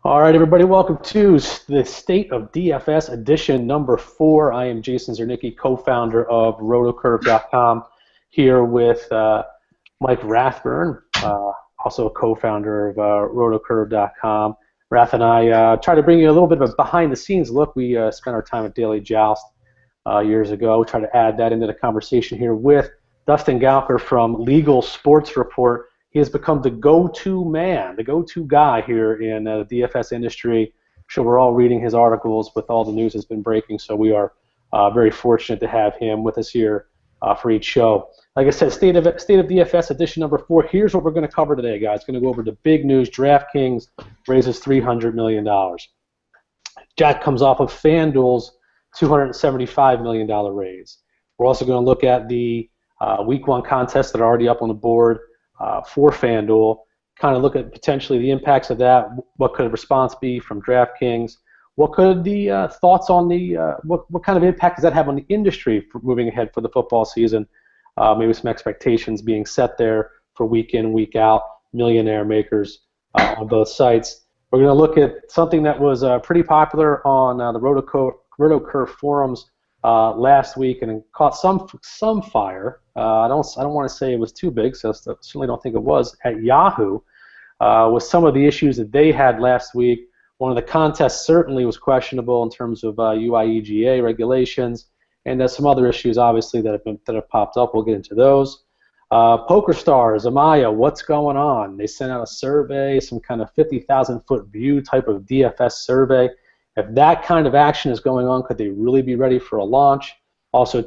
All right, everybody, welcome to the State of DFS Edition number 4. I am Jason Zernicki, co-founder of rotocurve.com, here with Mike Rathburn, also a co-founder of rotocurve.com. Rath and I try to bring you a little bit of a behind-the-scenes look. We spent our time at Daily Joust years ago. We try to add that into the conversation here with Dustin Gauker from Legal Sports Report. He has become the go-to man, the go-to guy here in the DFS industry. I'm sure we're all reading his articles with all the news that's been breaking, so we are very fortunate to have him with us here for each show. Like I said, State of DFS edition number 4. Here's what we're going to cover today, guys. Going to go over the big news. DraftKings raises $300 million. Jack comes off of FanDuel's $275 million raise. We're also going to look at the Week 1 contests that are already up on the board for FanDuel, kind of look at potentially the impacts of that. What could the response be from DraftKings? What could the thoughts on the what kind of impact does that have on the industry for moving ahead for the football season? Maybe some expectations being set there for week in, week out, millionaire makers on both sites. We're going to look at something that was pretty popular on the RotoCurve forums last week and caught some fire. I don't want to say it was too big, so I certainly don't think it was, at Yahoo, with some of the issues that they had last week. One of the contests certainly was questionable in terms of UIEGA regulations, and there's some other issues obviously that have popped up. We'll get into those. Poker Stars, Amaya, what's going on? They sent out a survey, some kind of 50,000-foot view type of DFS survey. If that kind of action is going on, could they really be ready for a launch? Also,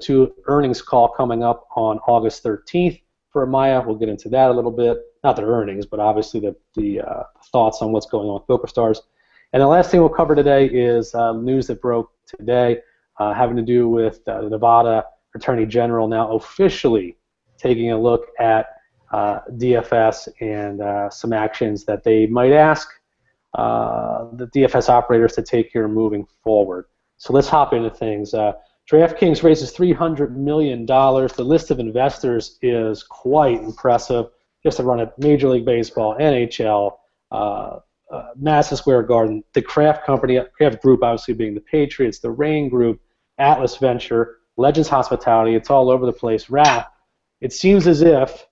earnings call coming up on August 13th for Amaya. We'll get into that a little bit. Not the earnings, but obviously the thoughts on what's going on with Poker Stars. And the last thing we'll cover today is news that broke today having to do with the Nevada Attorney General now officially taking a look at DFS and some actions that they might ask the DFS operators to take here moving forward. So let's hop into things. DraftKings raises $300 million. The list of investors is quite impressive. Just to run at Major League Baseball, NHL, Madison Square Garden, the Kraft Company, Kraft Group obviously being the Patriots, the Rain Group, Atlas Venture, Legends Hospitality. It's all over the place. Rath, it seems as if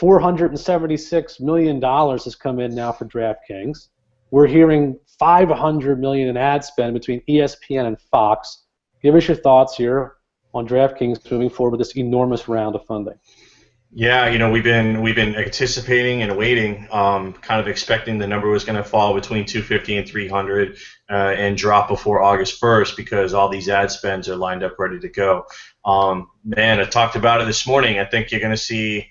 $476 million has come in now for DraftKings. We're hearing $500 million in ad spend between ESPN and Fox. Give us your thoughts here on DraftKings moving forward with this enormous round of funding. Yeah, we've been anticipating and waiting, kind of expecting the number was going to fall between 250 and 300 and drop before August 1st because all these ad spends are lined up ready to go. Man, I talked about it this morning. I think you're going to see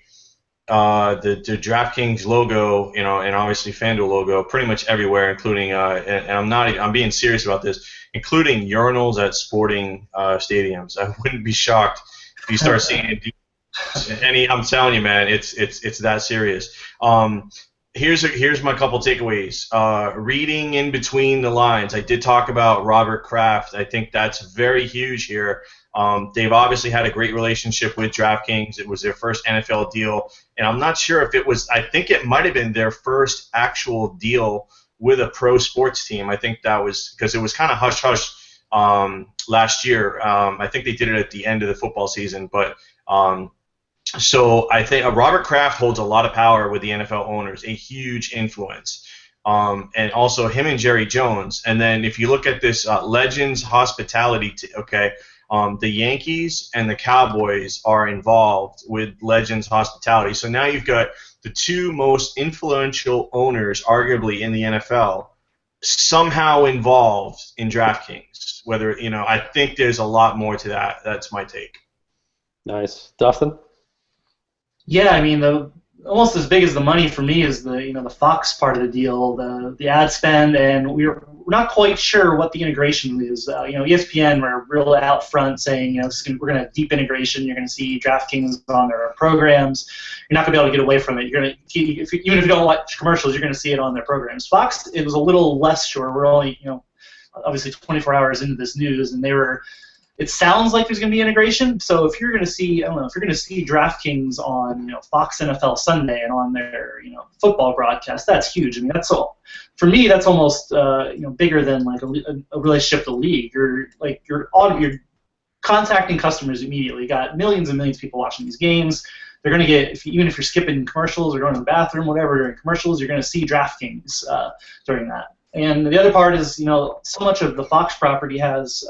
the DraftKings logo, and obviously FanDuel logo pretty much everywhere, including and I'm being serious about this, including urinals at sporting stadiums. I wouldn't be shocked if you start seeing it. I'm telling you, man, it's that serious. Here's my couple takeaways. Reading in between the lines, I did talk about Robert Kraft. I think that's very huge here. They've obviously had a great relationship with DraftKings. It was their first NFL deal, and I'm not sure if it was. I think it might have been their first actual deal with a pro sports team. I think that was because it was kind of hush-hush last year. I think they did it at the end of the football season, but so I think Robert Kraft holds a lot of power with the NFL owners, a huge influence. And also him and Jerry Jones. And then if you look at this Legends Hospitality, the Yankees and the Cowboys are involved with Legends Hospitality. So now you've got the two most influential owners, arguably, in the NFL, somehow involved in DraftKings. I think there's a lot more to that. That's my take. Nice. Dustin? Yeah, I mean, almost as big as the money for me is the Fox part of the deal, the ad spend, and we're not quite sure what the integration is. ESPN were real out front saying, we're going to deep integration. You're going to see DraftKings on their programs. You're not going to be able to get away from it. You're going to even if you don't watch commercials, you're going to see it on their programs. Fox, it was a little less sure. We're only obviously 24 hours into this news, and they were. It sounds like there's going to be integration. So if you're going to see, if you're going to see DraftKings on, Fox NFL Sunday and on their, football broadcast, that's huge. I mean, that's all. for me, that's almost bigger than like a relationship with the league. You're contacting customers immediately. You got millions and millions of people watching these games. They're going to get, even if you're skipping commercials or going to the bathroom, whatever, during commercials, you're going to see DraftKings during that. And the other part is, so much of the Fox property has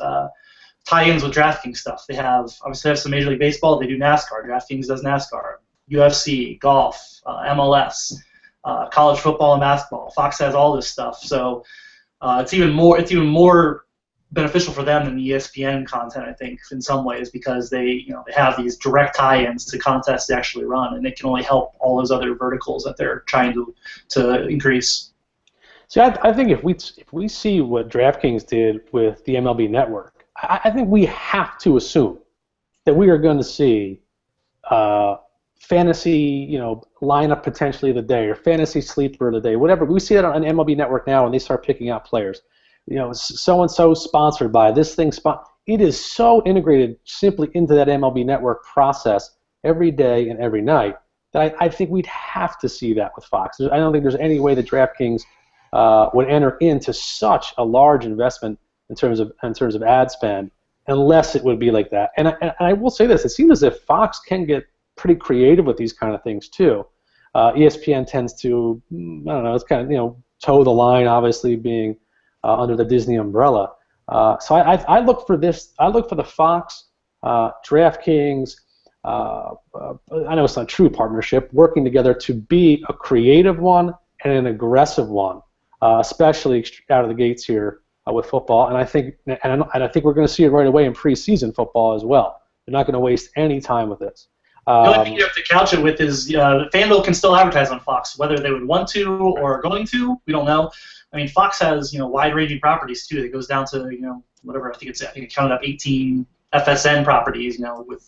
tie-ins with DraftKings stuff. They obviously have some Major League Baseball. They do NASCAR. DraftKings does NASCAR. UFC, golf, MLS, college football and basketball. Fox has all this stuff. So it's even more beneficial for them than the ESPN content, I think, in some ways, because they have these direct tie-ins to contests they actually run, and it can only help all those other verticals that they're trying to increase. See, I think if we see what DraftKings did with the MLB Network, I think we have to assume that we are going to see fantasy, lineup potentially of the day or fantasy sleeper of the day, whatever. We see that on MLB Network now when they start picking out players. So and so sponsored by this thing. It is so integrated simply into that MLB Network process every day and every night that I think we'd have to see that with Fox. I don't think there's any way that DraftKings would enter into such a large investment in terms of ad spend unless it would be like that. And I will say this: it seems as if Fox can get pretty creative with these kind of things too. ESPN tends to, I don't know, it's kind of toe the line, obviously being under the Disney umbrella. So I look for this. I look for the Fox, DraftKings. I know it's not a true partnership, working together to be a creative one and an aggressive one, especially out of the gates here with football. And I think we're going to see it right away in preseason football as well. They're not going to waste any time with this. The only thing you have to couch it with is FanDuel can still advertise on Fox, whether they would want to or going to. We don't know. I mean, Fox has wide-ranging properties too. That goes down to whatever. I think it counted up 18 FSN properties. With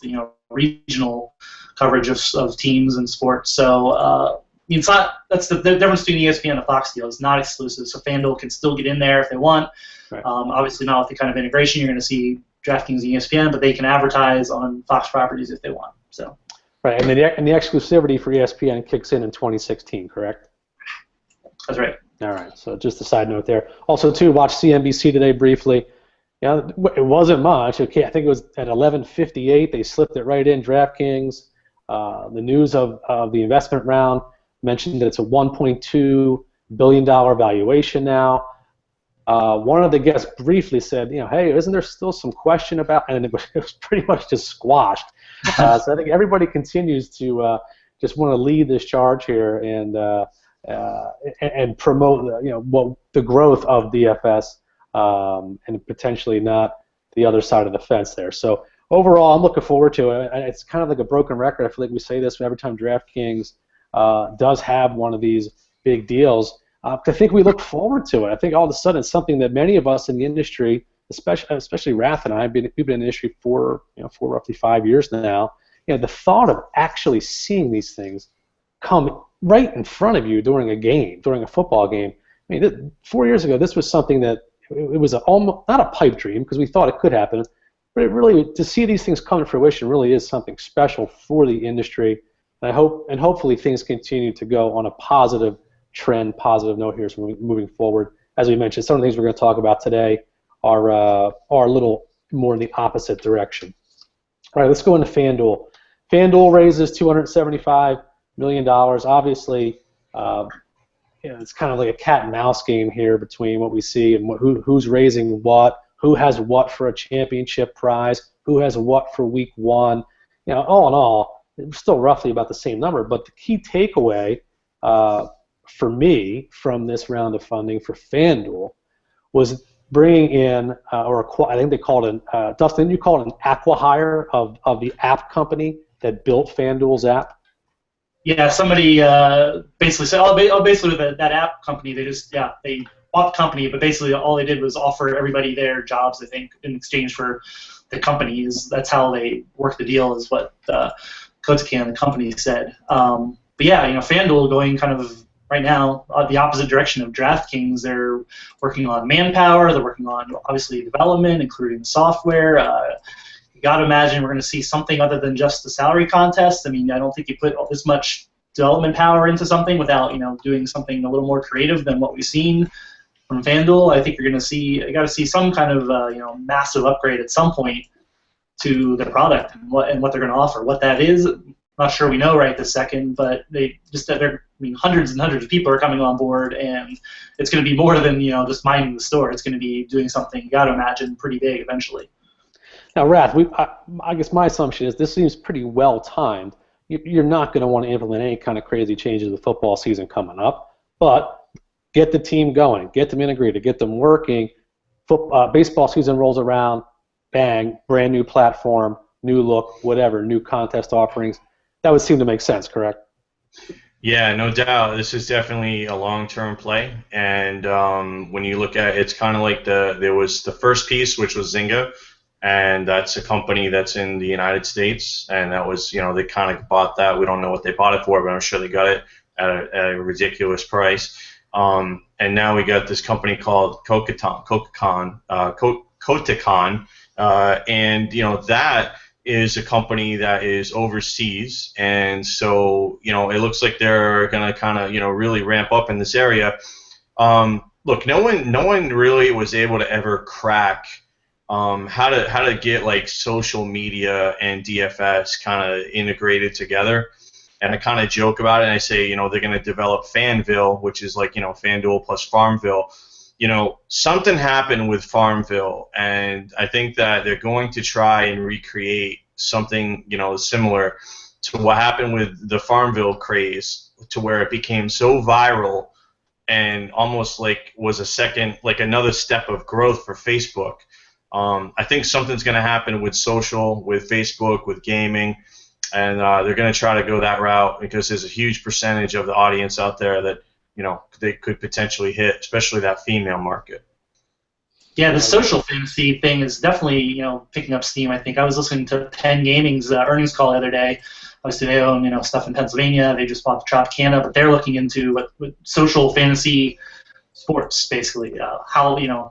regional coverage of teams and sports. So it's not. That's the difference between ESPN and the Fox deal. It's not exclusive. So FanDuel can still get in there if they want. Right. Obviously, not with the kind of integration you're going to see DraftKings and ESPN, but they can advertise on Fox properties if they want. So. Right, and the exclusivity for ESPN kicks in 2016, correct? That's right. All right, so just a side note there. Also, too, watch CNBC today briefly. It wasn't much. Okay, I think it was at 11:58. They slipped it right in. DraftKings. The news of the investment round mentioned that it's a $1.2 billion valuation now. One of the guests briefly said, hey, isn't there still some question about? And it was pretty much just squashed. So I think everybody continues to just want to lead this charge here and promote the growth of DFS and potentially not the other side of the fence there. So overall, I'm looking forward to it. It's kind of like a broken record. I feel like we say this every time DraftKings does have one of these big deals. I think we look forward to it. I think all of a sudden it's something that many of us in the industry, especially Rath and I, we've been in the industry for roughly 5 years now. The thought of actually seeing these things come right in front of you during a game, during a football game. I mean, 4 years ago, this was something that it was almost not a pipe dream because we thought it could happen, but it really, to see these things come to fruition really is something special for the industry. And hopefully things continue to go on a positive trend, positive note here moving forward. As we mentioned, some of the things we're going to talk about today are a little more in the opposite direction. All right, let's go into FanDuel. FanDuel raises $275 million. Obviously, it's kind of like a cat and mouse game here between what we see and who's raising what, who has what for a championship prize, who has what for week one. All in all, it's still roughly about the same number. But the key takeaway for me from this round of funding for FanDuel was bringing in, I think they called it, Dustin, you called it an acqui-hire of the app company that built FanDuel's app? Yeah, somebody basically said, basically with that app company, they bought the company, but basically all they did was offer everybody their jobs, I think, in exchange for the companies. That's how they worked the deal, is what Kotakan, the company, said. But yeah, FanDuel going kind of right now the opposite direction of DraftKings. They're working on manpower. They're working on, obviously, development, including software. You got to imagine we're going to see something other than just the salary contest. I mean, I don't think you put this much development power into something without doing something a little more creative than what we've seen from FanDuel. I think you got to see some kind of massive upgrade at some point to the product and what they're going to offer. What that is, not sure we know right this second, but hundreds and hundreds of people are coming on board, and it's going to be more than just minding the store. It's going to be doing something, you got to imagine, pretty big eventually. Now, Rath, I guess my assumption is this seems pretty well timed. You're not going to want to implement any kind of crazy changes with football season coming up, but get the team going, get them integrated, get them working. Baseball season rolls around, bang, brand new platform, new look, whatever, new contest offerings. That would seem to make sense, correct? Yeah, no doubt. This is definitely a long-term play, and when you look at it, it's kind of like there was the first piece, which was Zynga, and that's a company that's in the United States, and that was, they kind of bought that. We don't know what they bought it for, but I'm sure they got it at a ridiculous price. And now we got this company called Kotakon, and that is a company that is overseas, and so it looks like they're going to kind of really ramp up in this area. Look, no one really was able to ever crack how to get like social media and DFS kind of integrated together. And I kind of joke about it, and I say, they're going to develop Fanville, which is like, FanDuel plus Farmville. Something happened with Farmville, and I think that they're going to try and recreate something, similar to what happened with the Farmville craze, to where it became so viral and almost like was another step of growth for Facebook. I think something's going to happen with social, with Facebook, with gaming. And they're going to try to go that route because there's a huge percentage of the audience out there that they could potentially hit, especially that female market. Yeah, the social fantasy thing is definitely picking up steam. I think I was listening to Penn Gaming's earnings call the other day. Obviously, they own stuff in Pennsylvania. They just bought the Tropicana, but they're looking into what social fantasy sports, basically. There's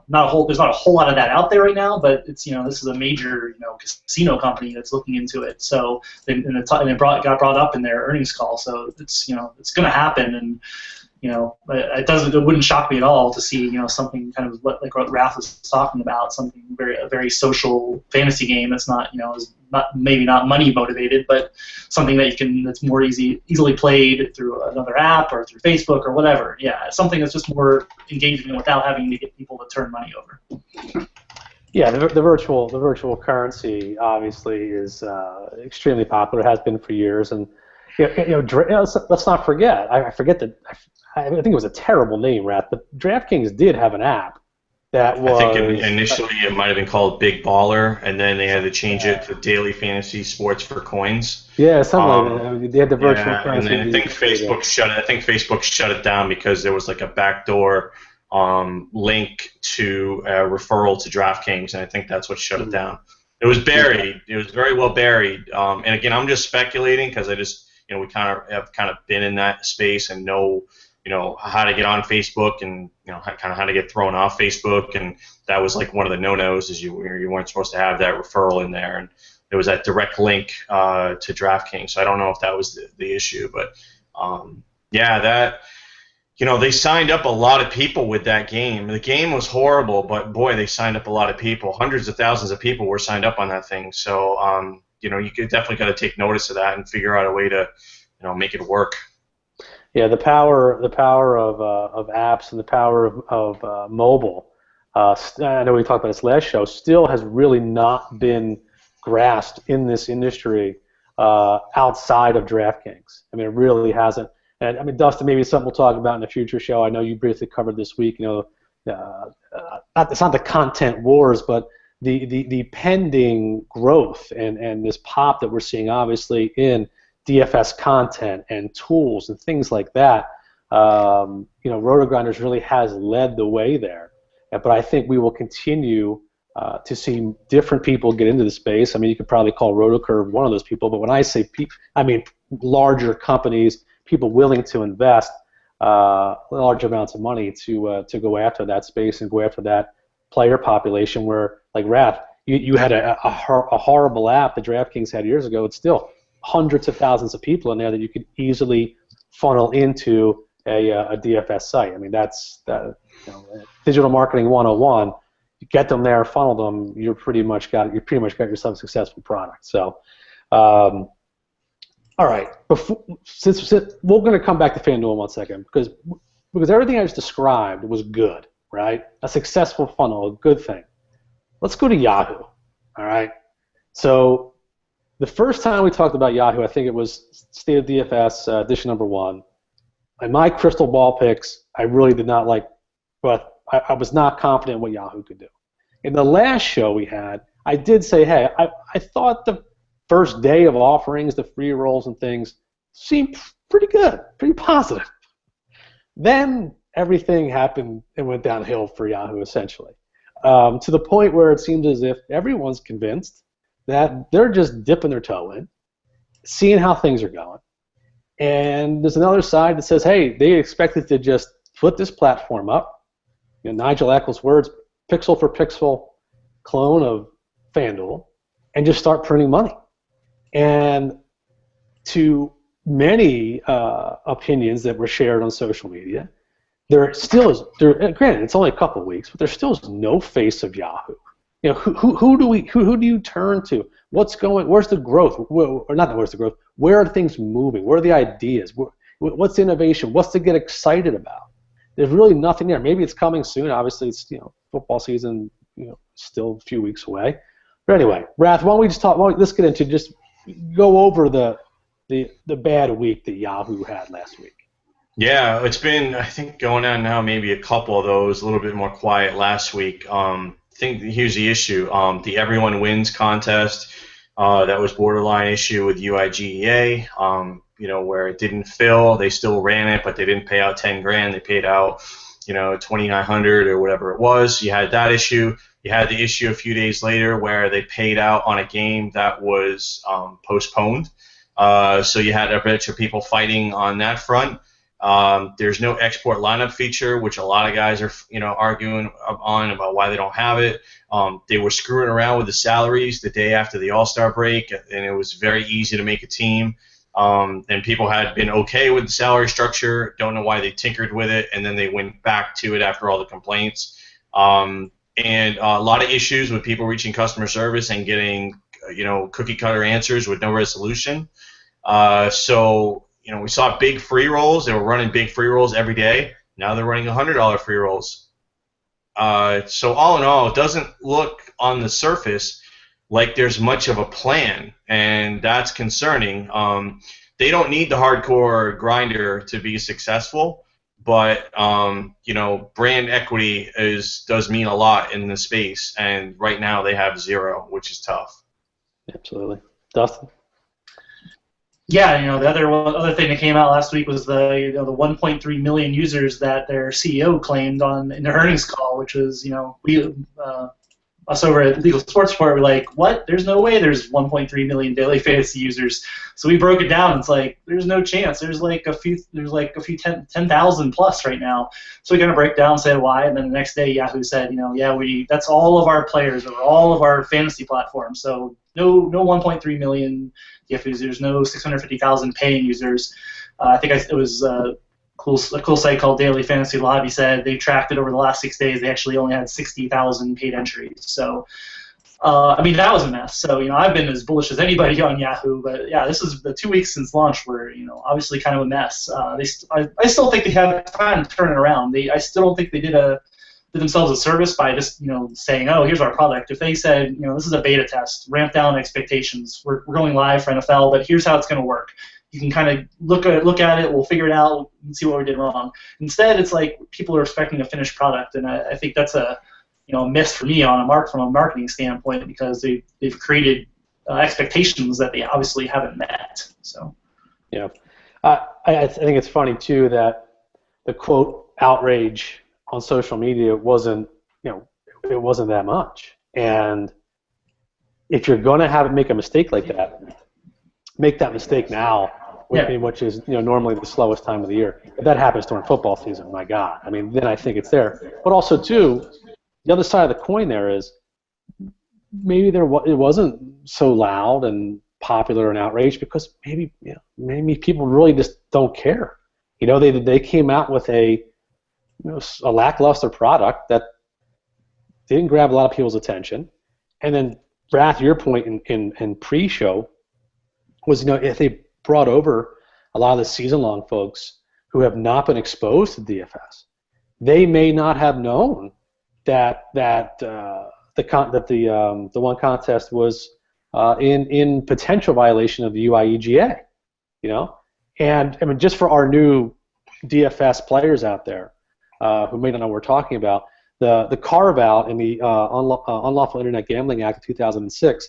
not a whole lot of that out there right now, but it's this is a major casino company that's looking into it. So it got brought up in their earnings call. So it's it's going to happen, and it wouldn't shock me at all to see something kind of like what Raph was talking about, something a very social fantasy game that's not maybe not money motivated, but something that's more easily played through another app or through Facebook or whatever. Yeah, something that's just more engaging without having to get people to turn money over. Yeah, the virtual currency obviously is extremely popular. It has been for years, and let's not forget. I think it was a terrible name, Rat, but DraftKings did have an app that was. I think initially it might have been called Big Baller, and then they had to change it to Daily Fantasy Sports for Coins. Yeah, something like that. They had the virtual currency. And then I think Facebook shut it down because there was like a backdoor link to a referral to DraftKings, and I think that's what shut it down. It was buried. It was very well buried. And again, I'm just speculating because I just we kind of been in that space and know how to get on Facebook and kind of how to get thrown off Facebook, and that was like one of the no-nos is you weren't supposed to have that referral in there, and there was that direct link to DraftKings. So I don't know if that was the issue, but they signed up a lot of people with that game. The game was horrible, but boy, they signed up a lot of people. Hundreds of thousands of people were signed up on that thing. So you could definitely got to take notice of that and figure out a way to make it work. Yeah, the power of apps and the power of mobile. I know we talked about this last show. Still has really not been grasped in this industry outside of DraftKings. I mean, it really hasn't. And I mean, Dustin, maybe something we'll talk about in a future show. I know you briefly covered this week. It's not the content wars, but the pending growth and this pop that we're seeing, obviously, in DFS content and tools and things like that. RotoGrinders really has led the way there. But I think we will continue to see different people get into the space. I mean, you could probably call RotoCurve one of those people. But when I say larger companies, people willing to invest large amounts of money to go after that space and go after that player population where, like Raph, you had a horrible app that DraftKings had years ago. It's still hundreds of thousands of people in there that you could easily funnel into a DFS site. I mean, that's digital marketing 101. You get them there, funnel them. You pretty much got yourself a successful product. So, all right. Since we're going to come back to FanDuel in 1 second because everything I just described was good, right? A successful funnel, a good thing. Let's go to Yahoo. All right. So the first time we talked about Yahoo, I think it was State of DFS edition number 1. And my crystal ball picks, I really did not like, but I was not confident what Yahoo could do. In the last show we had, I did say, hey, I thought the first day of offerings, the free rolls and things, seemed pretty good, pretty positive. Then everything happened and went downhill for Yahoo, essentially, to the point where it seems as if everyone's convinced that they're just dipping their toe in, seeing how things are going. And there's another side that says, hey, they expected to just put this platform up, Nigel Eccles' words, pixel for pixel clone of FanDuel, and just start printing money. And to many opinions that were shared on social media, there still is. Granted, it's only a couple of weeks, but there still is no face of Yahoo. Who do you turn to? What's going? Where's the growth? Or not where's the growth? Where are things moving? Where are the ideas? What's innovation? What's to get excited about? There's really nothing there. Maybe it's coming soon. Obviously, it's football season. Still a few weeks away. But anyway, Rath, why don't we just talk? Let's get into just go over the bad week that Yahoo had last week. Yeah, it's been, I think, going on now maybe a couple of those, a little bit more quiet last week. I think here's the issue. The Everyone Wins contest, that was borderline issue with UIGEA, where it didn't fill. They still ran it, but they didn't pay out $10,000. They paid out, $2,900 or whatever it was. You had that issue. You had the issue a few days later where they paid out on a game that was postponed. So you had a bunch of people fighting on that front. There's no export lineup feature, which a lot of guys are, arguing on about why they don't have it. They were screwing around with the salaries the day after the All-Star break, and it was very easy to make a team. And people had been okay with the salary structure, don't know why they tinkered with it, and then they went back to it after all the complaints. And a lot of issues with people reaching customer service and getting, cookie-cutter answers with no resolution. So we saw big free rolls. They were running big free rolls every day. Now they're running $100 free rolls. So all in all, it doesn't look on the surface like there's much of a plan, and that's concerning. They don't need the hardcore grinder to be successful, but brand equity does mean a lot in the space, and right now they have 0, which is tough. Absolutely. Dustin? Yeah, the other thing that came out last week was the 1.3 million users that their CEO claimed in their earnings call, which was us over at Legal Sports Report were like, what? There's no way there's 1.3 million daily fantasy users. So we broke it down. It's like there's no chance. There's like a few 10,000 plus right now. So we kind of break down, say why, and then the next day Yahoo said, that's all of our players or all of our fantasy platforms. So no 1.3 million DFS users, no 650,000 paying users. I think it was a cool site called Daily Fantasy Lobby said they tracked it over the last 6 days. They actually only had 60,000 paid entries. So, that was a mess. So, I've been as bullish as anybody on Yahoo, but yeah, this is the 2 weeks since launch where, obviously kind of a mess. I still think they have time to turn it around. I still don't think they did themselves a service by just saying, oh, here's our product. If they said, this is a beta test, ramp down expectations, we're going live for NFL, but here's how it's going to work. You can kind of look at it, we'll figure it out, and see what we did wrong. Instead, it's like people are expecting a finished product, and I think that's a miss for me from a marketing standpoint because they've created expectations that they obviously haven't met. So yeah, I think it's funny too that the quote outrage on social media wasn't that much, and if you're going to make a mistake like that, make that mistake now, which is normally the slowest time of the year. If that happens during football season, my God, then I think it's there. But also too, the other side of the coin there is maybe it wasn't so loud and popular and outraged because maybe people really just don't care. You know, they came out with a a lackluster product that didn't grab a lot of people's attention, and then Rath, your point in pre-show was, if they brought over a lot of the season-long folks who have not been exposed to DFS, they may not have known that the one contest was in potential violation of the UIEGA, and I mean, just for our new DFS players out there who may not know what we're talking about, the carve-out in the Unlawful Internet Gambling Act of 2006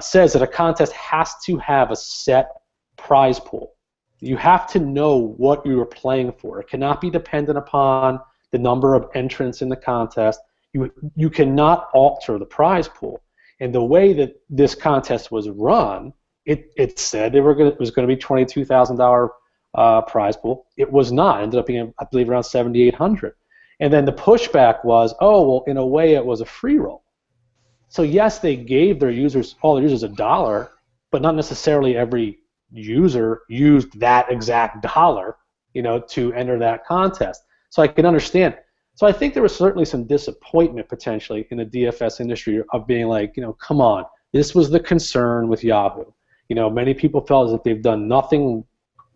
says that a contest has to have a set prize pool. You have to know what you are playing for. It cannot be dependent upon the number of entrants in the contest. You cannot alter the prize pool. And the way that this contest was run, it said it was going to be $22,000 prize pool. It was not. It ended up being, I believe, around $7,800. And then the pushback was, oh, well, in a way it was a free roll. So yes, they gave all their users $1, but not necessarily every user used that exact dollar, to enter that contest. So I can understand. So I think there was certainly some disappointment potentially in the DFS industry of being like, come on, this was the concern with Yahoo. Many people felt as if they've done nothing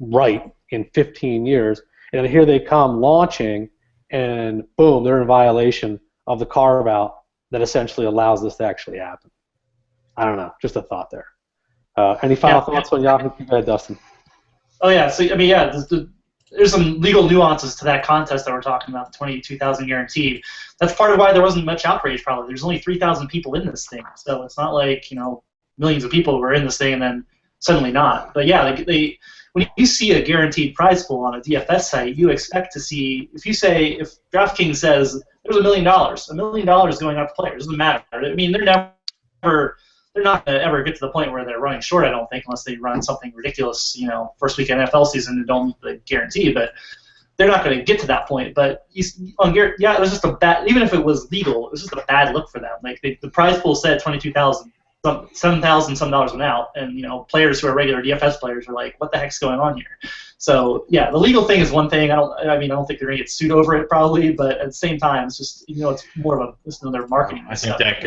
right in 15 years, and here they come launching, and boom, they're in violation of the carve-out that essentially allows this to actually happen. I don't know, just a thought there. Any final thoughts on Yahoo? Go ahead, Dustin. Oh yeah, so I mean, yeah, there's some legal nuances to that contest that we're talking about, the 22,000 guaranteed. That's part of why there wasn't much outrage. Probably there's only 3,000 people in this thing, so it's not like millions of people were in this thing and then suddenly not. But yeah, when you see a guaranteed prize pool on a DFS site, you expect to see, if DraftKings says there's $1 million going out to players, it doesn't matter. I mean, they're not going to ever get to the point where they're running short, I don't think, unless they run something ridiculous, first week NFL season and don't meet the guarantee. But they're not going to get to that point. But it was just a bad. Even if it was legal, it was just a bad look for them. Like the prize pool said 22,000. $7,000 some dollars went out, and players who are regular DFS players are like, "What the heck's going on here?" So yeah, the legal thing is one thing. I don't think they're gonna get sued over it probably, but at the same time, it's just it's more of just another marketing. I think that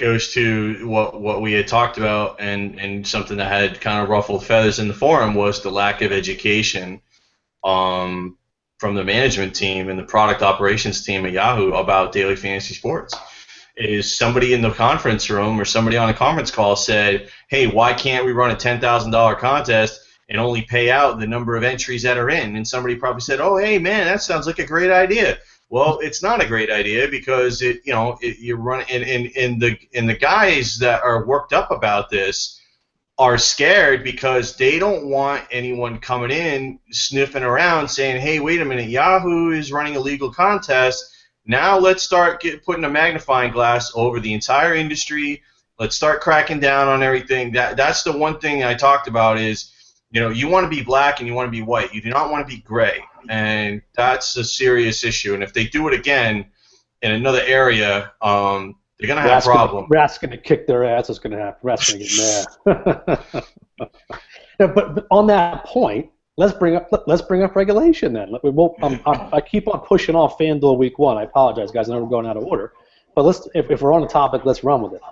goes to what we had talked about, and something that had kind of ruffled feathers in the forum was the lack of education from the management team and the product operations team at Yahoo about daily fantasy sports. Is somebody in the conference room or somebody on a conference call said, hey, why can't we run a $10,000 contest and only pay out the number of entries that are in? And somebody probably said, oh, hey, man, that sounds like a great idea. Well, it's not a great idea because you're running, and the guys that are worked up about this are scared because they don't want anyone coming in sniffing around saying, hey, wait a minute, Yahoo is running a legal contest. Now let's start putting a magnifying glass over the entire industry. Let's start cracking down on everything. That's the one thing I talked about is, you want to be black and you want to be white. You do not want to be gray, and that's a serious issue. And if they do it again in another area, they're going to have a problem. Rat's going to kick their ass. It's going to happen. Rat's going to get mad. But on that point, let's bring up regulation then. I keep on pushing off FanDuel Week 1. I apologize, guys. I know we're going out of order, but if we're on the topic, let's run with it.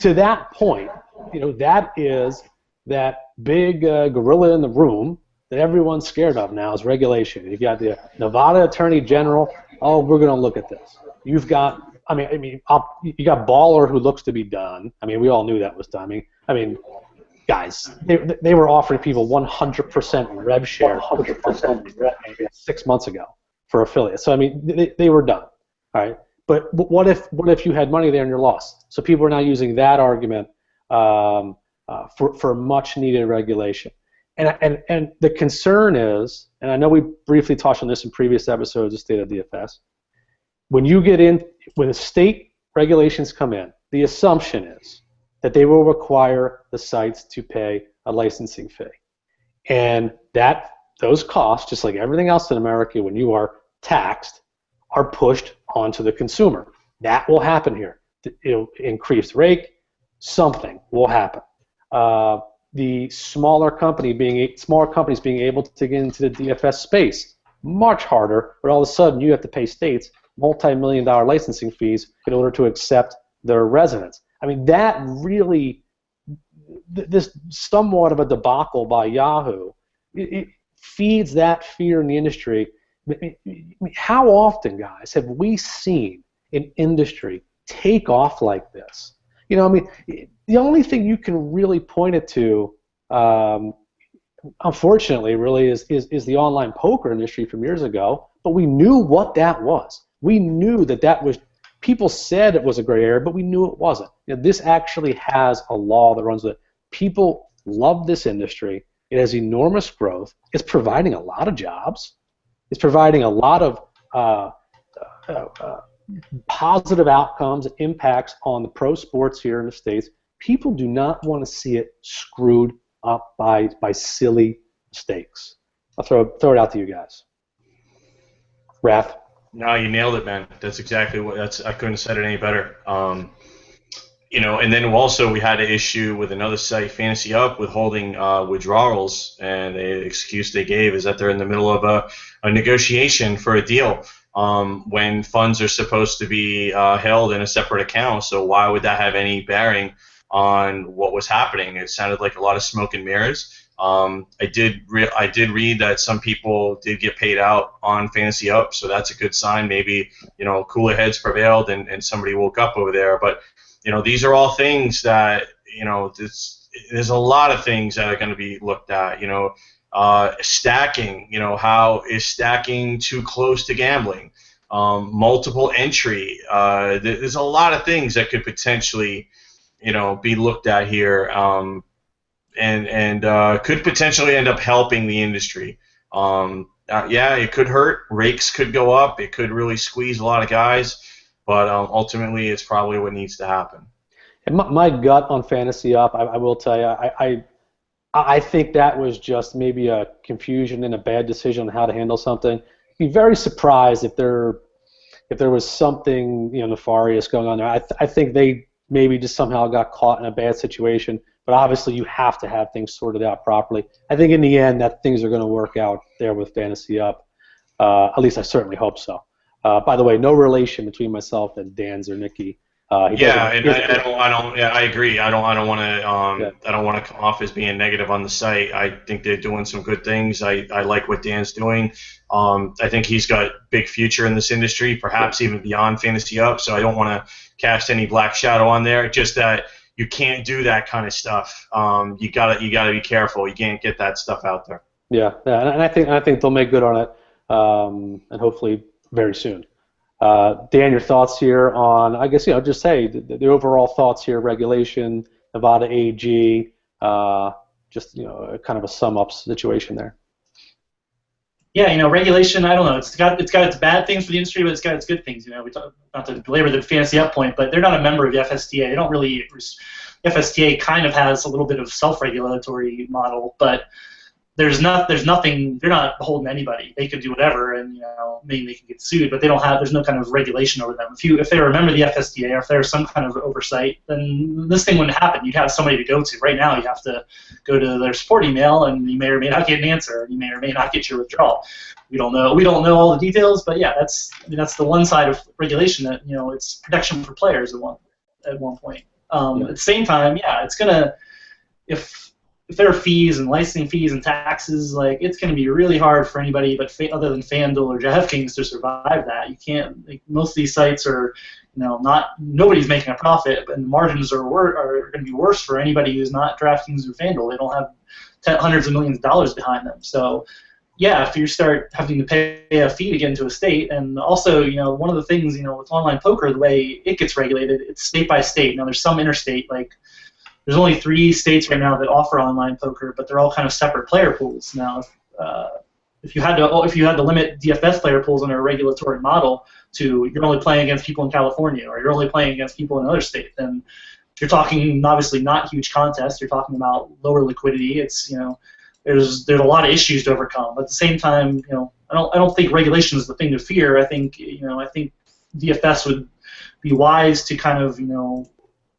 To that point, that is that big gorilla in the room that everyone's scared of now is regulation. You've got the Nevada Attorney General. Oh, we're going to look at this. You've got, you got Baller who looks to be done. I mean, we all knew that was done. I mean. Guys, they were offering people 100% rev share 6 months ago for affiliates. So they were done. All right, but what if you had money there and you're lost? So people are now using that argument for much needed regulation. And the concern is, and I know we briefly touched on this in previous episodes of State of DFS. When the state regulations come in, the assumption is that they will require the sites to pay a licensing fee. And those costs, just like everything else in America, when you are taxed, are pushed onto the consumer. That will happen here. It'll increase rate, something will happen. the smaller companies being able to get into the DFS space. Much harder, but all of a sudden you have to pay states multi-million-dollar licensing fees in order to accept their residents. I mean, that really, this somewhat of a debacle by Yahoo, it feeds that fear in the industry. I mean, how often, guys, have we seen an industry take off like this? You know, I mean, the only thing you can really point it to, unfortunately, really is the online poker industry from years ago. But we knew what that was. We knew that was. People said it was a gray area, but we knew it wasn't. You know, this actually has a law that runs with it. People love this industry. It has enormous growth. It's providing a lot of jobs. It's providing a lot of positive outcomes and impacts on the pro sports here in the States. People do not want to see it screwed up by silly mistakes. I'll throw it out to you guys. Raph? No, you nailed it, man. That's exactly what. I couldn't have said it any better. You know, and then also we had an issue with another site, Fantasy Up, with holding withdrawals, and the excuse they gave is that they're in the middle of a negotiation for a deal when funds are supposed to be held in a separate account. So why would that have any bearing on what was happening? It sounded like a lot of smoke and mirrors. I did read that some people did get paid out on Fantasy Up, so that's a good sign. Maybe, you know, cooler heads prevailed and somebody woke up over there. But, you know, these are all things that, you know, there's a lot of things that are going to be looked at. You know, stacking. You know, how is stacking too close to gambling? Multiple entry. There's a lot of things that could potentially, you know, be looked at here. And could potentially end up helping the industry. Yeah, it could hurt. Rakes could go up. It could really squeeze a lot of guys. But ultimately, it's probably what needs to happen. And my gut on Fantasy Up, I will tell you, I think that was just maybe a confusion and a bad decision on how to handle something. I'd be very surprised if there was something, you know, nefarious going on there. I think they maybe just somehow got caught in a bad situation. But obviously, you have to have things sorted out properly. I think in the end that things are going to work out there with Fantasy Up. At least I certainly hope so. By the way, no relation between myself and Dan Zernicki. I agree. I don't want to come off as being negative on the site. I think they're doing some good things. I like what Dan's doing. I think he's got big future in this industry, perhaps even beyond Fantasy Up. So I don't want to cast any black shadow on there. Just that you can't do that kind of stuff. You gotta be careful. You can't get that stuff out there. Yeah, and I think they'll make good on it, and hopefully very soon. Dan, your thoughts here on, I guess, you know, just say the overall thoughts here, regulation, Nevada AG, just, you know, kind of a sum up situation there. Yeah, you know, regulation, I don't know. It's got its bad things for the industry, but it's got its good things. You know, not to belabor the Fantasy Up point, but they're not a member of the FSTA. They don't really. FSTA kind of has a little bit of self-regulatory model, but there's nothing. They're not beholden to anybody. They could do whatever, and, you know, maybe they can get sued, but they don't have. There's no kind of regulation over them. If they were a member of the FSTA, or if there was some kind of oversight, then this thing wouldn't happen. You'd have somebody to go to. Right now, you have to go to their support email, and you may or may not get an answer, and you may or may not get your withdrawal. We don't know. We don't know all the details, but yeah, that's the one side of regulation that, you know, it's protection for players at one point. At the same time, yeah, it's gonna if there are fees and licensing fees and taxes, like, it's going to be really hard for anybody but other than FanDuel or DraftKings to survive that. You can't. Like, most of these sites are, you know, nobody's making a profit, and margins are going to be worse for anybody who's not DraftKings or FanDuel. They don't have hundreds of millions of dollars behind them. So, yeah, if you start having to pay a fee to get into a state, and also, you know, one of the things, you know, with online poker, the way it gets regulated, it's state by state. Now, there's some interstate, like, there's only 3 states right now that offer online poker, but they're all kind of separate player pools. Now, if you had to limit DFS player pools under a regulatory model to you're only playing against people in California, or you're only playing against people in another state, then you're talking obviously not huge contests. You're talking about lower liquidity. It's, you know, there's a lot of issues to overcome. But at the same time, you know, I don't think regulation is the thing to fear. I think DFS would be wise to kind of, you know,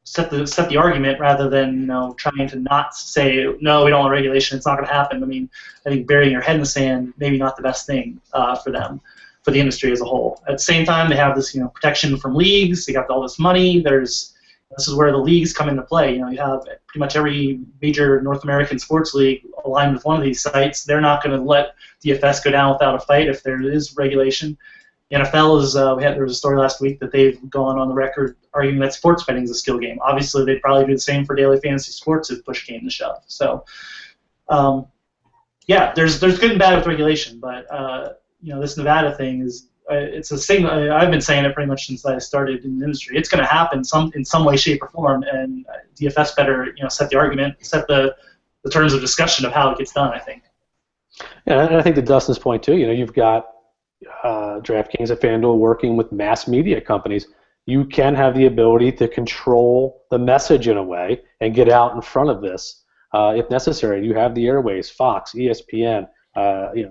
set the argument rather than trying to not say no, we don't want regulation. It's not going to happen. I mean, I think burying your head in the sand maybe not the best thing for them, for the industry as a whole. At the same time, they have this protection from leagues. They got all this money. This is where the leagues come into play. You have pretty much every major North American sports league aligned with one of these sites. They're not going to let DFS go down without a fight if there is regulation. NFL is, there was a story last week that they've gone on the record arguing that sports betting is a skill game. Obviously, they'd probably do the same for daily fantasy sports if push came to shove. So, yeah, there's good and bad with regulation, but this Nevada thing is it's a thing. I've been saying it pretty much since I started in the industry. It's going to happen in some way, shape, or form, and DFS better set the argument, set the terms of discussion of how it gets done. I think. Yeah, and I think to Dustin's point too. You've got DraftKings and FanDuel working with mass media companies. You can have the ability to control the message in a way and get out in front of this if necessary. You have the airways, Fox, ESPN,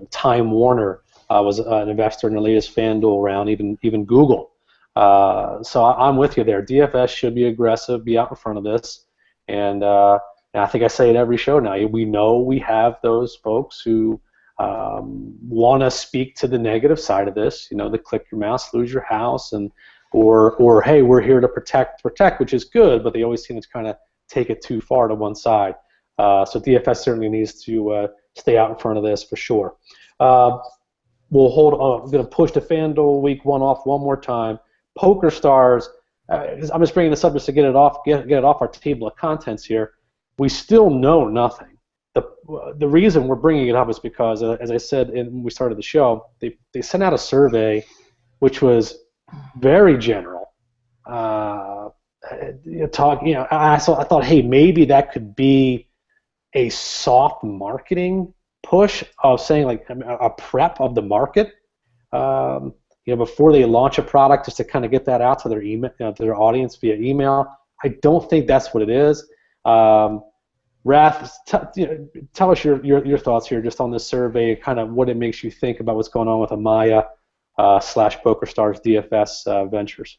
Time Warner was an investor in the latest FanDuel round, even Google. So I'm with you there. DFS should be aggressive, be out in front of this, and I think I say it every show now. We know we have those folks who want to speak to the negative side of this, the click your mouse, lose your house, or hey, we're here to protect, which is good, but they always seem to kind of take it too far to one side. So DFS certainly needs to stay out in front of this for sure. We'll hold. I'm going to push the FanDuel Week 1 off one more time. Poker Stars. I'm just bringing this up just to get it off our table of contents here. We still know nothing. The reason we're bringing it up is because, as I said when we started the show, they sent out a survey which was very general. I thought, hey, maybe that could be a soft marketing push of saying like a prep of the market, before they launch a product, just to kind of get that out to their email, to their audience via email. I don't think that's what it is. Rath, tell us your thoughts here just on this survey, kind of what it makes you think about what's going on with Amaya / PokerStars DFS ventures.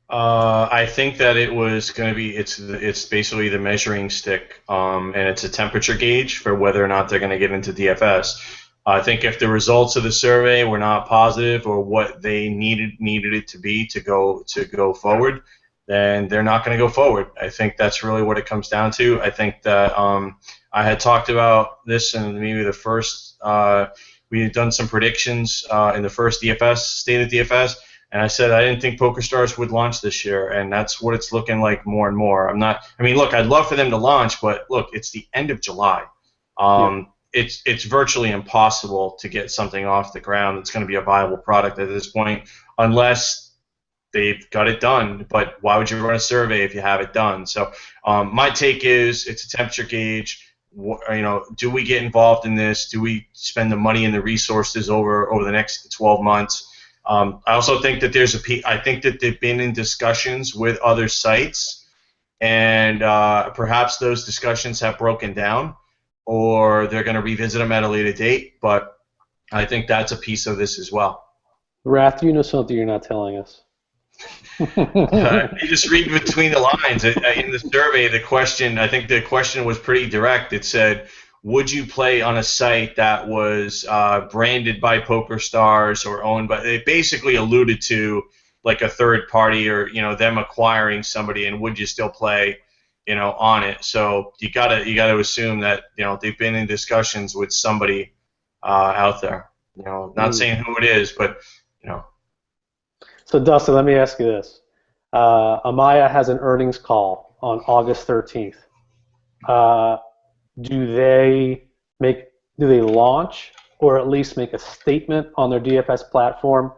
I think that it was going to be it's basically the measuring stick, and it's a temperature gauge for whether or not they're going to get into DFS. I think if the results of the survey were not positive or what they needed it to be to go forward, then they're not going to go forward. I think that's really what it comes down to. I think that I had talked about this in maybe the first. We had done some predictions in the first DFS, State of DFS, and I said I didn't think PokerStars would launch this year, and that's what it's looking like more and more. Look, I'd love for them to launch, but look, it's the end of July. It's virtually impossible to get something off the ground that's going to be a viable product at this point, unless they've got it done. But why would you run a survey if you have it done? So my take is it's a temperature gauge. Do we get involved in this? Do we spend the money and the resources over the next 12 months? I also think that I think that they've been in discussions with other sites, and perhaps those discussions have broken down, or they're going to revisit them at a later date. But I think that's a piece of this as well. Rath, you know something you're not telling us. You just read between the lines. In the survey, I think the question was pretty direct. It said, would you play on a site that was branded by PokerStars or owned by? It basically alluded to like a third party or them acquiring somebody, and would you still play on it? So you gotta assume that they've been in discussions with somebody out there. Not saying who it is, but So Dustin, let me ask you this: Amaya has an earnings call on August 13th. Do they launch or at least make a statement on their DFS platform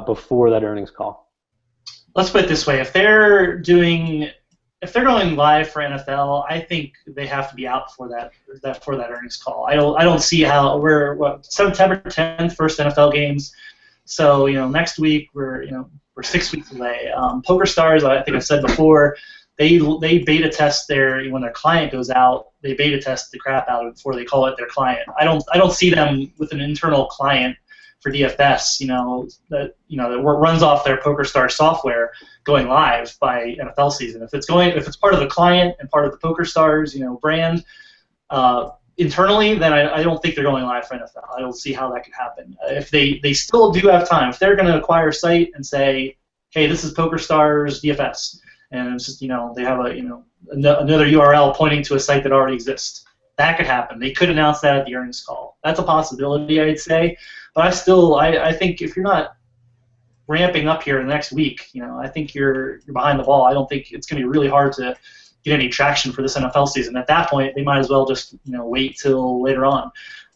before that earnings call? Let's put it this way: if they're going live for NFL, I think they have to be out for that earnings call. I don't see how we're September 10th, first NFL games. So next week we're 6 weeks away. PokerStars, I think I said before, they beta test when their client goes out, they beta test the crap out of it before they call it their client. I don't see them with an internal client for DFS, that runs off their PokerStars software going live by NFL season. If it's part of the client and part of the PokerStars, brand internally, then I don't think they're going live for NFL. I don't see how that could happen. If they still do have time, if they're going to acquire a site and say, hey, this is PokerStars DFS, and it's just they have another URL pointing to a site that already exists. That could happen. They could announce that at the earnings call. That's a possibility, I'd say. But I think if you're not ramping up here in the next week, I think you're behind the ball. I don't think it's going to be really hard to get any traction for this NFL season. At that point, they might as well just wait till later on.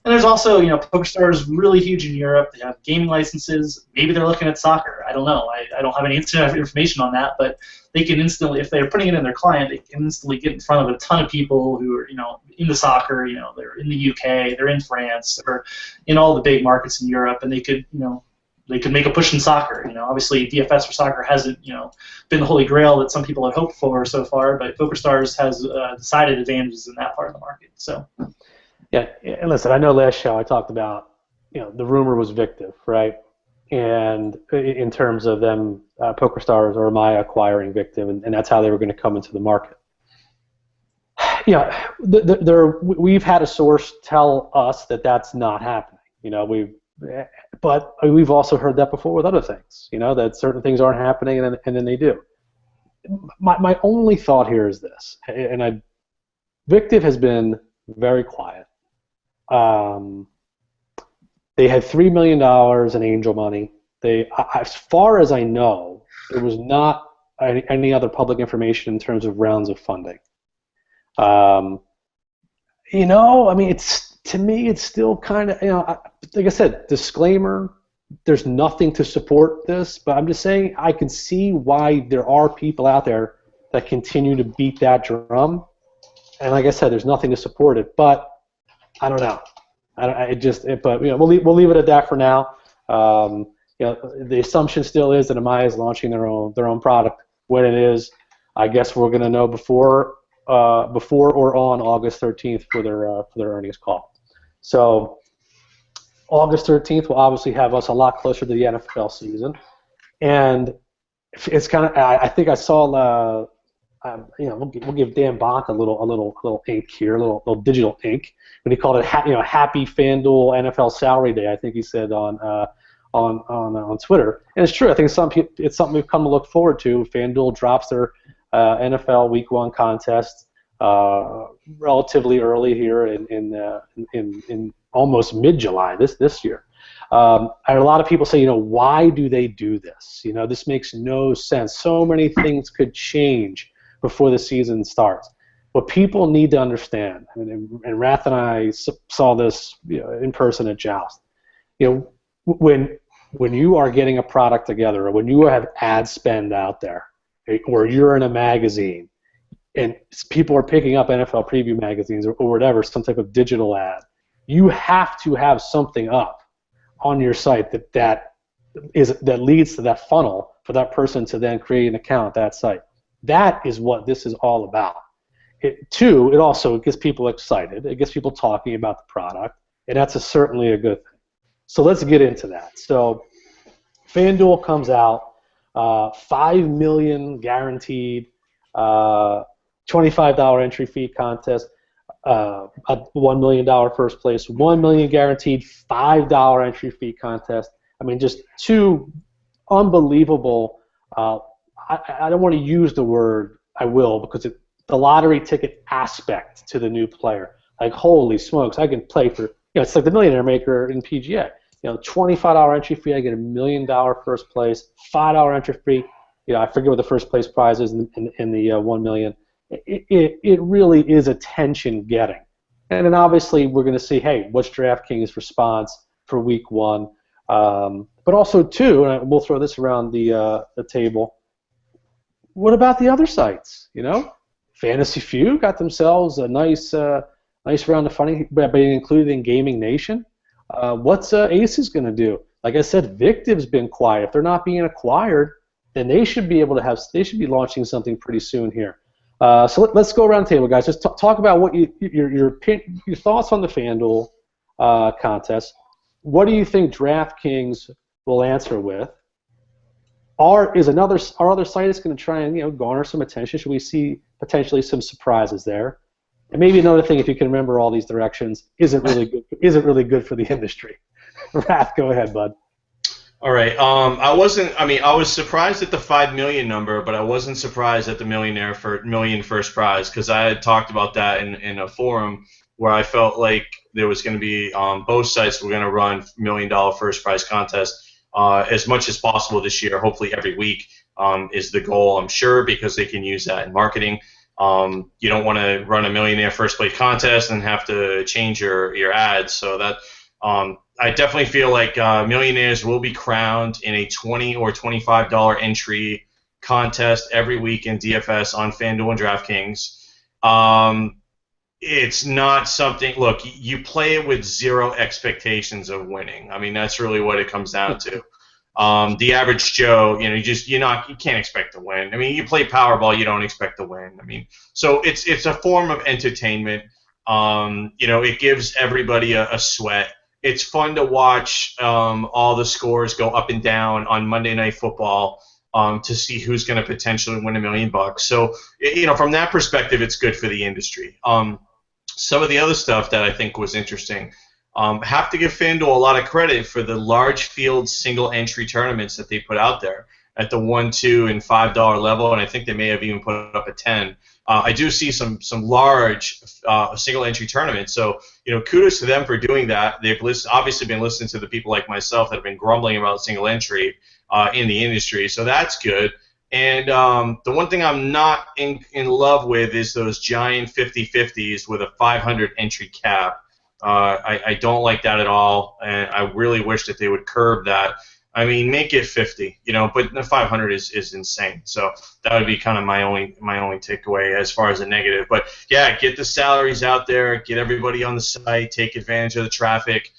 And there's also, PokerStars is really huge in Europe. They have gaming licenses. Maybe they're looking at soccer. I don't know. I don't have any instant information on that, but they can instantly, if they're putting it in their client, they can instantly get in front of a ton of people who are, into soccer. They're in the UK, they're in France, or in all the big markets in Europe, and they could, they could make a push in soccer. Obviously DFS for soccer hasn't, been the holy grail that some people had hoped for so far, but PokerStars has decided advantages in that part of the market. So. Yeah, and listen, I know last show I talked about, the rumor was Victive, right? And in terms of them, PokerStars or Maya acquiring Victive, and that's how they were going to come into the market. We've had a source tell us that that's not happening. But we've also heard that before with other things, that certain things aren't happening and then they do. My only thought here is this, and Victive has been very quiet. They had $3 million in angel money. As far as I know, there was not any other public information in terms of rounds of funding. To me, it's still kind of, like I said, disclaimer, there's nothing to support this, but I'm just saying I can see why there are people out there that continue to beat that drum. And like I said, there's nothing to support it, but I don't know. But we'll leave it at that for now. The assumption still is that Amaya is launching their own product. When it is, I guess we're going to know before or on August 13th for their earnings call. So August 13th will obviously have us a lot closer to the NFL season, and it's kind of. I think I saw. We'll give Dan Bonk a little ink here, a little digital ink, when he called it Happy FanDuel NFL Salary Day. I think he said on Twitter, and it's true. I think it's something we've come to look forward to. FanDuel drops their NFL Week 1 contest relatively early here in almost mid-July this year. I had a lot of people say, why do they do this? This makes no sense. So many things could change before the season starts. What people need to understand, and Rath and I saw this in person at Joust, when you are getting a product together, or when you have ad spend out there, or you're in a magazine, and people are picking up NFL preview magazines or whatever, some type of digital ad, you have to have something up on your site that leads to that funnel for that person to then create an account at that site. That is what this is all about. It also gets people excited. It gets people talking about the product, and that's certainly a good thing. So let's get into that. So FanDuel comes out, $5 million guaranteed, $25 entry fee contest, a $1 million first place, $1 million guaranteed, $5 entry fee contest. Just two unbelievable. I don't want to use the word, I will, because the lottery ticket aspect to the new player. Like, holy smokes, I can play for, it's like the Millionaire Maker in PGA. $25 entry fee, I get $1 million first place, $5 entry fee. I forget what the first place prize is in the $1 million. It really is attention getting. And then obviously we're going to see, hey, what's DraftKings' response for Week 1? But also, too, and we'll throw this around the table, what about the other sites? Fantasy Feud got themselves a nice round of funding by being included in Gaming Nation. What's Aces going to do? Like I said, Victive's been quiet. If they're not being acquired, then they should be be launching something pretty soon here. So let's go around the table, guys. Just talk about what your thoughts on the FanDuel contest. what do you think DraftKings will answer with? Are other sites going to try and garner some attention? Should we see potentially some surprises there? And maybe another thing, if you can remember all these directions, isn't really good for the industry. Wrath, go ahead, bud. All right. I was surprised at the 5 million number, but I wasn't surprised at the million first prize, because I had talked about that in a forum where I felt like there was going to be both sites were going to run $1 million first prize contest as much as possible this year. Hopefully every week is the goal, I'm sure, because they can use that in marketing. You don't want to run a millionaire first place contest and have to change your ads. So that I definitely feel like millionaires will be crowned in a $20 or $25 entry contest every week in DFS on FanDuel and DraftKings. It's not something. Look, you play it with zero expectations of winning. I mean, that's really what it comes down to. The average Joe, you can't expect to win. I mean, you play Powerball, you don't expect to win. I mean, so it's a form of entertainment. It gives everybody a sweat. It's fun to watch all the scores go up and down on Monday Night Football to see who's going to potentially win $1 million. So, from that perspective, it's good for the industry. Some of the other stuff that I think was interesting, have to give FanDuel a lot of credit for the large field single entry tournaments that they put out there at the $1, $2, and $5 level, and I think they may have even put up a 10. I do see some large single entry tournaments, so kudos to them for doing that. They've obviously been listening to the people like myself that have been grumbling about single entry in the industry, so that's good. And the one thing I'm not in love with is those giant 50-50s with a 500 entry cap. I don't like that at all, and I really wish that they would curb that. I mean, make it 50, but the 500 is insane. So that would be kind of my only takeaway as far as a negative. But yeah, get the salaries out there, get everybody on the site, take advantage of the traffic,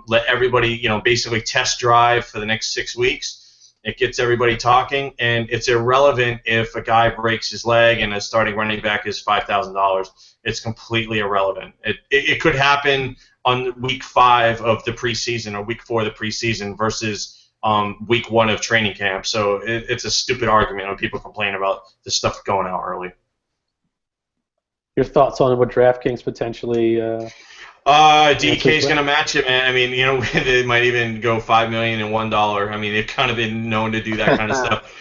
let everybody, basically test drive for the next 6 weeks. It gets everybody talking, and it's irrelevant if a guy breaks his leg and a starting running back is $5,000. It's completely irrelevant. It could happen on week 5 of the preseason or week 4 of the preseason versus week 1 of training camp. So it's a stupid argument when people complain about this stuff going out early. Your thoughts on what DraftKings potentially? DK's going to match it, man. I mean, they might even go $5 million and $1. I mean, they've kind of been known to do that kind of stuff.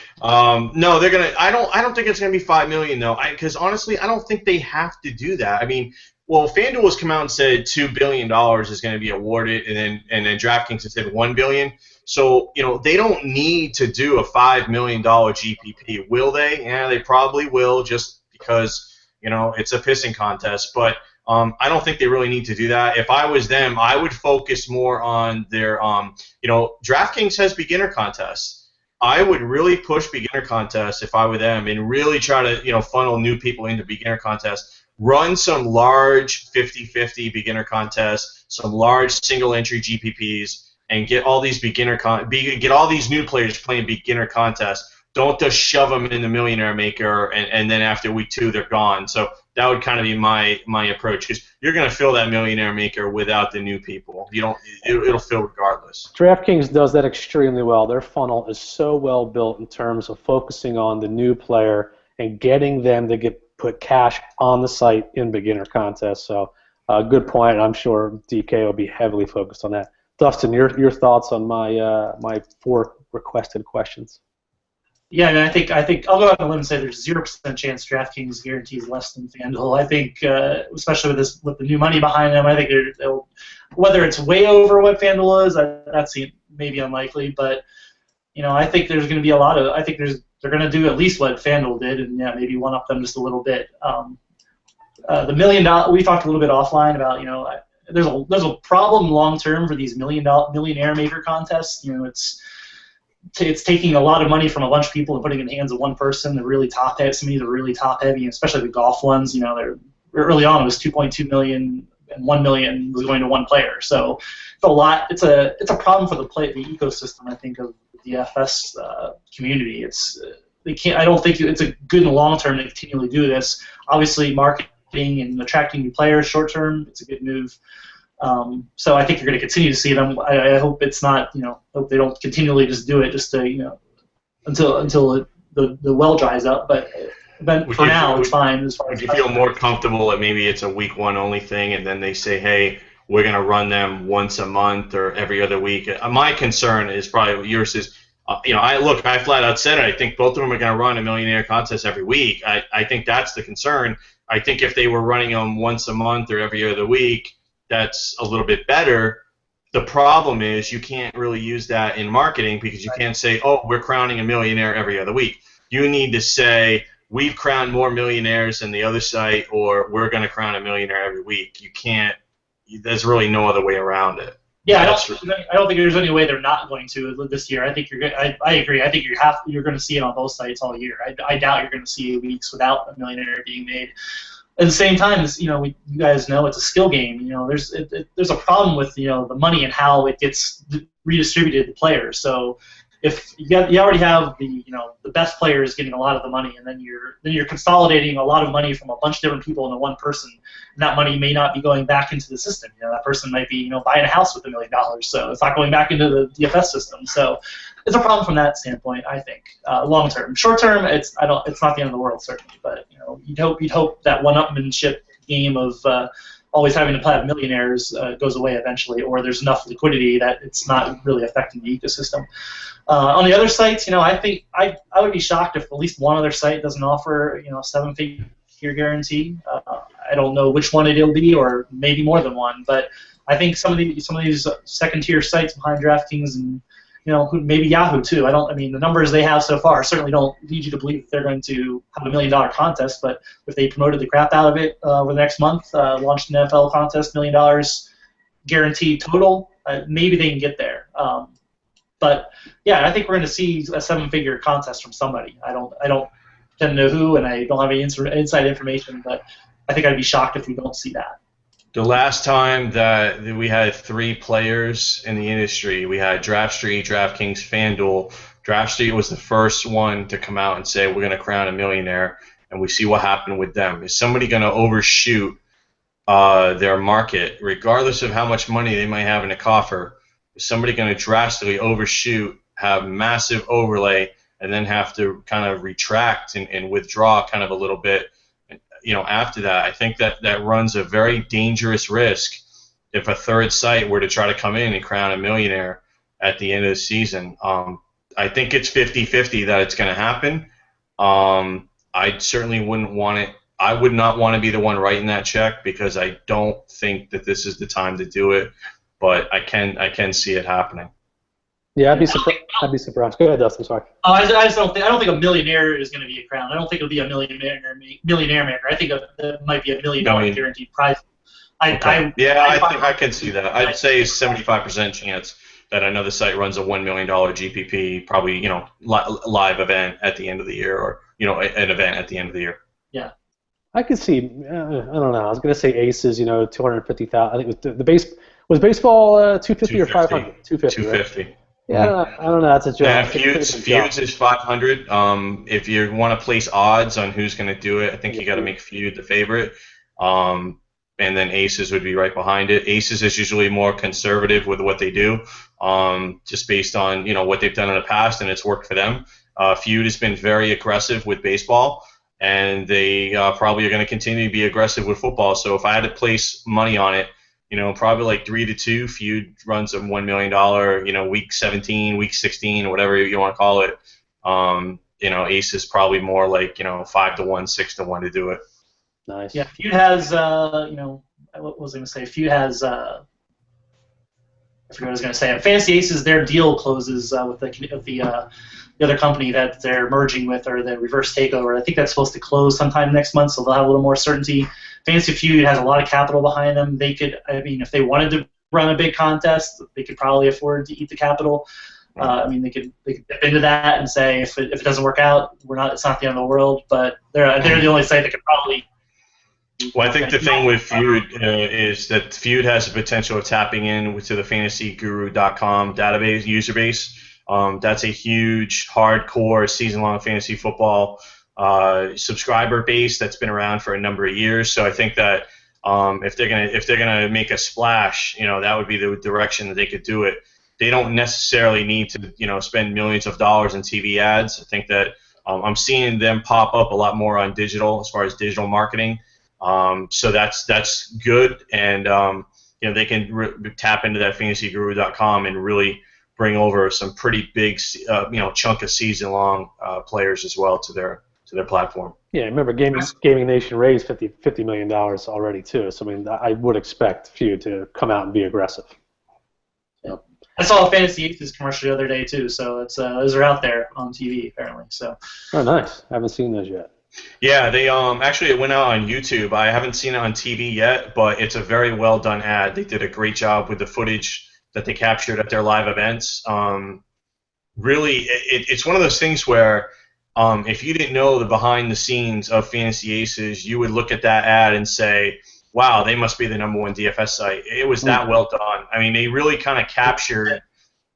No, they're gonna. I don't think it's gonna be $5 million though. Because honestly, I don't think they have to do that. I mean, well, FanDuel has come out and said $2 billion is going to be awarded, and then DraftKings has said $1 billion. So they don't need to do a $5 million GPP, will they? Yeah, they probably will, just because it's a pissing contest. But I don't think they really need to do that. If I was them, I would focus more on their, DraftKings has beginner contests. I would really push beginner contests if I were them, and really try to, funnel new people into beginner contests. Run some large 50-50 beginner contests, some large single entry GPPs, and get all these get all these new players playing beginner contests. Don't just shove them in the Millionaire Maker, and then after week 2 they're gone. So that would kind of be my approach, because you're going to fill that Millionaire Maker without the new people. It'll fill regardless. DraftKings does that extremely well. Their funnel is so well built in terms of focusing on the new player and getting them to put cash on the site in beginner contests. So good point. I'm sure DK will be heavily focused on that. Dustin, your thoughts on my 4 requested questions? Yeah, and I think I'll go out on a limb and say there's 0% chance DraftKings guarantees less than FanDuel. I think, especially with the new money behind them, I think whether it's way over what FanDuel is, that's maybe unlikely. But I think there's going to be a lot of. I think they're going to do at least what FanDuel did, and maybe one up them just a little bit. The $1 million, we talked a little bit offline about there's a problem long term for these millionaire maker contests. It's taking a lot of money from a bunch of people and putting it in the hands of one person. They're really top heavy. Some of these are really top heavy, especially the golf ones. They're early on it was 2.2 million and 1 million was going to one player. So it's a lot. It's a problem for the ecosystem. I think of the DFS community. I don't think it's a good in the long term to continually do this. Obviously, marketing and attracting new players short term, it's a good move. So I think you're going to continue to see them. I hope it's not, hope they don't continually just do it just to, until the well dries up. But for now, it's fine. As far as would you feel more comfortable that maybe it's a week one only thing, and then they say, hey, we're going to run them once a month or every other week? My concern is probably what yours is. I flat out said it. I think both of them are going to run a millionaire contest every week. I think that's the concern. I think if they were running them once a month or every other week, that's a little bit better. The problem is you can't really use that in marketing because you can't say, oh, we're crowning a millionaire every other week. You need to say, we've crowned more millionaires than the other site, or we're going to crown a millionaire every week. You can't. There's really no other way around it. Yeah, I don't think there's any way they're not going to this year. I think you're good. I agree. I think you're going to see it on both sites all year. I doubt you're going to see weeks without a millionaire being made. At the same time, you guys know it's a skill game. There's a problem with the money and how it gets redistributed to players. So if you already have the best players getting a lot of the money, and then you're consolidating a lot of money from a bunch of different people into one person, and that money may not be going back into the system. That person might be buying a house with $1 million, so it's not going back into the DFS system. So it's a problem from that standpoint, I think. Long term, short term, it's not the end of the world certainly, but you'd hope that one-upmanship game of always having to have millionaires goes away eventually, or there's enough liquidity that it's not really affecting the ecosystem. On the other sites, I think I would be shocked if at least one other site doesn't offer a 7-figure guarantee. I don't know which one it'll be, or maybe more than one, but I think some of these second-tier sites behind DraftKings and maybe Yahoo too. The numbers they have so far certainly don't lead you to believe that they're going to have $1 million contest. But if they promoted the crap out of it over the next month, launched an NFL contest, $1 million guaranteed total, maybe they can get there. But yeah, I think we're going to see a 7-figure contest from somebody. I don't tend to know who, and I don't have any inside information. But I think I'd be shocked if we don't see that. The last time that we had 3 players in the industry, we had DraftStreet, DraftKings, FanDuel. DraftStreet was the first one to come out and say, we're going to crown a millionaire, and we see what happened with them. Is somebody going to overshoot their market, regardless of how much money they might have in a coffer? Is somebody going to drastically overshoot, have massive overlay, and then have to kind of retract and withdraw kind of a little bit? After that, I think that runs a very dangerous risk if a third site were to try to come in and crown a millionaire at the end of the season. I think it's 50-50 that it's going to happen. I certainly wouldn't want it. I would not want to be the one writing that check because I don't think that this is the time to do it. But I can see it happening. Yeah, I'd be surprised. Go ahead, Dustin. Sorry. I just don't think a millionaire is going to be a crown. I don't think it'll be a millionaire maker. I think it might be a $1 million guaranteed prize. I think I can see that. I'd say 75% chance that another site runs a $1 million GPP, probably live event at the end of the year, or an event at the end of the year. Yeah. I could see. I don't know. I was going to say Aces. 250,000. I think the base was baseball 250 or 500. 250. 250. Right? Yeah, I don't know. That's a joke. Yeah, Feuds is 500. If you want to place odds on who's going to do it, I think you got to make Feud the favorite. And then Aces would be right behind it. Aces is usually more conservative with what they do, just based on what they've done in the past, and it's worked for them. Feud has been very aggressive with baseball, and they probably are going to continue to be aggressive with football. So if I had to place money on it, probably like 3-2. Feud runs a $1 million, week 17, week 16, whatever you want to call it. Ace is probably more like 5-1, 6-1 to do it. Nice. Yeah, Feud has what was I going to say? Feud has I forgot what I was going to say. Fantasy Aces, their deal closes with the other company that they're merging with, or the reverse takeover. I think that's supposed to close sometime next month, so they'll have a little more certainty. Fantasy Feud has a lot of capital behind them. They could, if they wanted to run a big contest, they could probably afford to eat the capital. They could dip into that and say if it doesn't work out, it's not the end of the world. But they're the only site that could probably. Well, I think the thing with Feud is that Feud has the potential of tapping into the FantasyGuru.com database user base. That's a huge, hardcore, season-long fantasy football subscriber base that's been around for a number of years. So I think that If they're gonna make a splash, that would be the direction that they could do it. They don't necessarily need to, spend millions of dollars in TV ads. I think that I'm seeing them pop up a lot more on digital as far as digital marketing. So that's good, and they can tap into that fantasyguru.com and really bring over some pretty big, chunk of season-long players as well to their platform. Yeah, remember Gaming Nation raised $50 million already too. So I mean, I would expect Feud to come out and be aggressive. Yeah. I saw a Fantasy Aces commercial the other day too, so it's those are out there on TV apparently. So. Oh, nice. I haven't seen those yet. Yeah, they actually it went out on YouTube. I haven't seen it on TV yet, but it's a very well done ad. They did a great job with the footage that they captured at their live events. Really, it's one of those things where if you didn't know the behind the scenes of Fantasy Aces, you would look at that ad and say, wow, they must be the #1 DFS site. It was that well done. I mean, they really kind of captured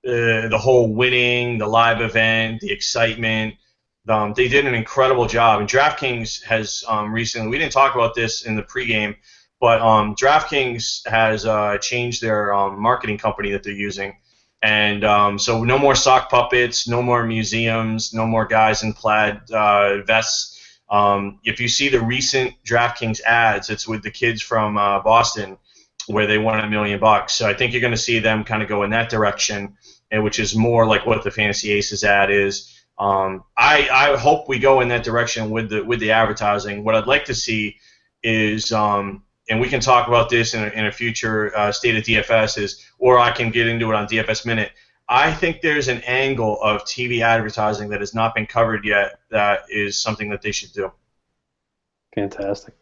the whole winning, the live event, the excitement. They did an incredible job. And DraftKings has recently, we didn't talk about this in the pregame, but DraftKings has changed their marketing company that they're using. And so no more sock puppets, no more museums, no more guys in plaid vests. If you see the recent DraftKings ads, it's with the kids from Boston where they won $1 million. So I think you're going to see them kind of go in that direction, which is more like what the Fantasy Aces ad is. I hope we go in that direction with the advertising. What I'd like to see is, and we can talk about this in a future State of DFS, or I can get into it on DFS Minute. I think there's an angle of TV advertising that has not been covered yet that is something that they should do. Fantastic.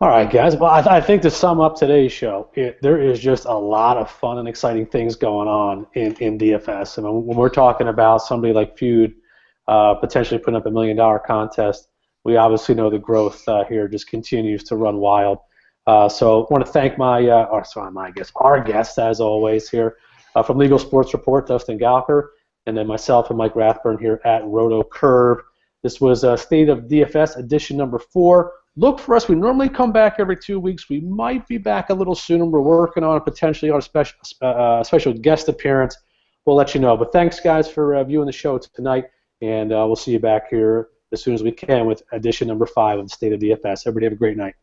All right, guys. Well, I think to sum up today's show, there is just a lot of fun and exciting things going on in DFS. And when we're talking about somebody like Feud potentially putting up $1 million contest, we obviously know the growth here just continues to run wild. So I want to thank our guests, as always, here from Legal Sports Report, Dustin Gowker, and then myself and Mike Rathburn here at RotoCurve. This was State of DFS edition number 4. Look for us. We normally come back every 2 weeks. We might be back a little sooner. We're working on potentially on a special guest appearance. We'll let you know. But thanks, guys, for viewing the show tonight, and we'll see you back here as soon as we can with edition number 5 of State of DFS. Everybody have a great night.